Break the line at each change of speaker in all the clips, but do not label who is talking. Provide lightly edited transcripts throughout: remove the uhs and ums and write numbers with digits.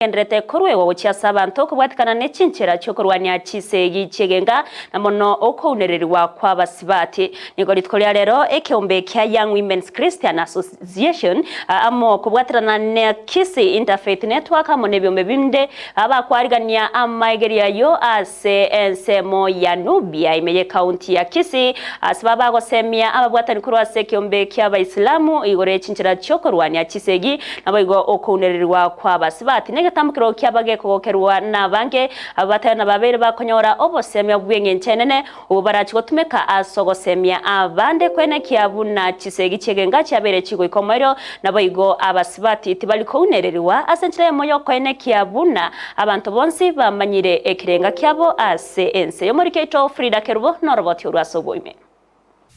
Endrete kurwe wa uchiasa abantu kubwatikana nechinchera chokurwania chisegi chegenga na mono okounereriwa kwa basibati niko litkolya lero ekiombe kya Young Women's Christian Association amo kubwatirana ne Kisii Interfaith Network amo nebyombe bimde abakwarigania amaigeria yo ase ensemo ya Nubia imeye county ya Kisii asibaba gosemia ababwatani kurwa se kiombe kya Baislamu igore chinchera chokurwania chisegi naboigo okounereriwa kwa basibati tambukiro kyabage kokerwa nabange abatana babere bakonyora obosemya bwenge nchenene ubarachi gotumeka asogosemya abande kwene kyabuna chisegi chegenga cyabere kigo ikomero naboigo abasibati tibaliko unereriwa asenchire moyo kwene kyabuna abantu bonsi bamanyire ekirenga kyabo ase ense yo muri keto Frida Kerubo noroboti urwasoboime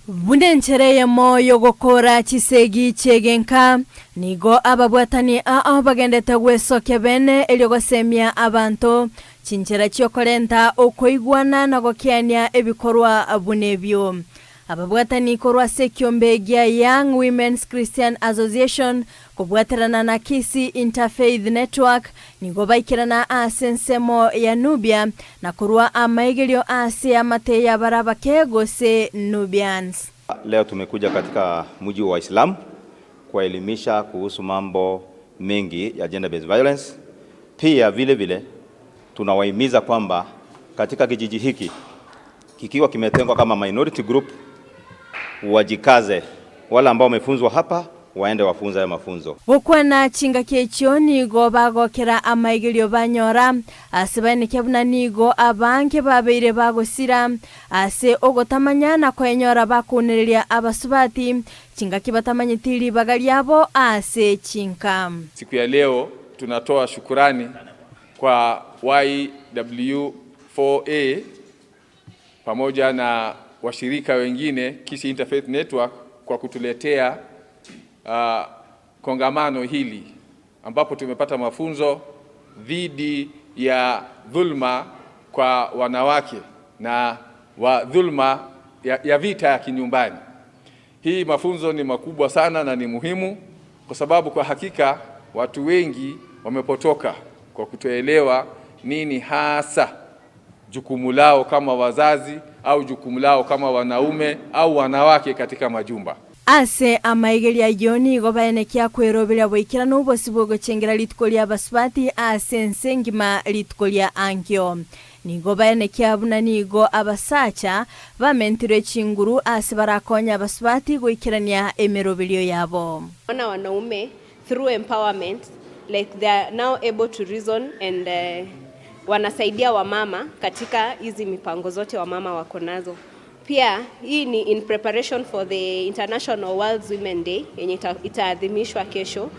Bundenchereye moyo gokora chisegi chegenka nigo ababwatani bagendete gwesoke bene elyogosemya abantu chinchera cyokorenta okoigwana na gokiania ebikorwa abunebyo ababwatani korwa sekiombe gya Young Women's Christian Association kubwaterana na Kisii Interfaith Network nigo baikirana asensemo ya Nubia na korwa amaigelio ase amate ya baraba kegose Nubians.
Leo tumekuja katika mji wa Islam kuelimisha kuhusu mambo mengi ya gender based violence. Pia vile vile tunawahimiza kwamba katika kijiji hiki kikiwa kimetengwa kama minority group wajikaze, wale ambao wamefunzwa hapa waende wafunza ya mafunzo.
Gukwana chinga kyecho nigo bagokera amaigelio banyora asibane kebuna nigo abanke babeire bagosira ase ogotamanya na kwenyora bakunereria abasubati chinga kibatamanyitiri bagaliabo ase chinka.
Siku ya leo tunatoa shukurani kwa YW4A pamoja na washirika wengine Kisii Interfaith Network kwa kutuletea kongamano hili ambapo tumepata mafunzo dhidi ya dhulma kwa wanawake na dhulma ya vita ya kinyumbani. Hii mafunzo ni makubwa sana na ni muhimu kwa sababu kwa hakika watu wengi wamepotoka kwa kutoelewa nini hasa jukumu lao kama wazazi au jukumu lao kama wanaume au wanawake katika majumba.
Ase amaigeria yoni gobaene kya kwerobera boikira n'ubosi bwo gocengera litkolya basbati ase nsengima litkolya ankyo nigo baene kya buna nigo abasacha bamentire chinguru ase barakonya basbati goikirania emerobelio yabo.
Wana wanaume through empowerment like they are now able to reason and wanasaidia wamama katika hizi mipango zote wamama wako nazo. Pia hii ni in preparation for the International World Women Day yenye itaadhimishwa kesho,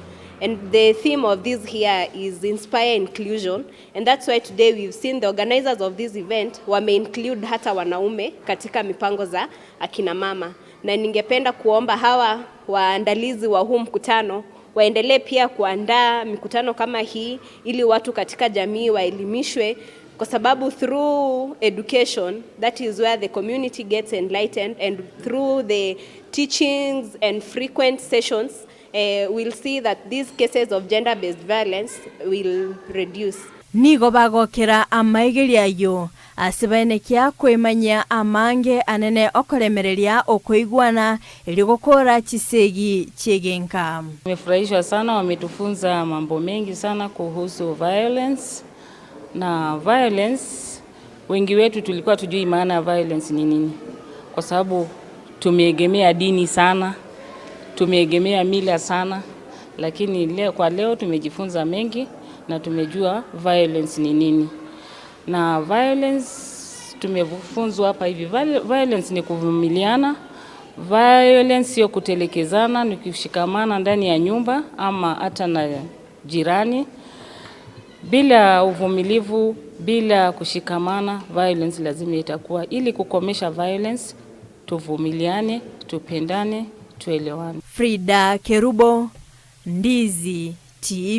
and the theme of this here is inspire inclusion, and that's why today we've seen the organizers of this event wame include hata wanaume katika mipango za akina mama, na ningependa kuomba hawa waandalizi wa huu mkutano waendelee pia kuandaa mikutano kama hii ili watu katika jamii waelimishwe, kwa sababu through education that is where the community gets enlightened, and through the teachings and frequent sessions we'll see that these cases of gender based violence will reduce.
Nigo bagokera amaigeria yo asibane kya kwemanya amange anene okolemereria okoigwana ili gukora chisegi chegenka.
Nimefurahishwa sana, wametufunza mambo mengi sana kuhusu violence. Na violence, wengi wetu tulikuwa tujui maana ya violence ni nini, kwa sababu tumeegemea dini sana, tumeegemea mila sana, lakini kwa leo tumejifunza mengi na tumejua violence ni nini. Na violence tumefunzwa hapa hivi, violence ni kuvumiliana, violence sio kutelekezana, ni kushikamana ndani ya nyumba ama hata na jirani. Bila uvumilivu, bila kushikamana, violence lazima itakuwa. Ili kukomesha violence, tuvumiliane, tupendane, tuelewane.
Frida Kerubo, Ndizi TV.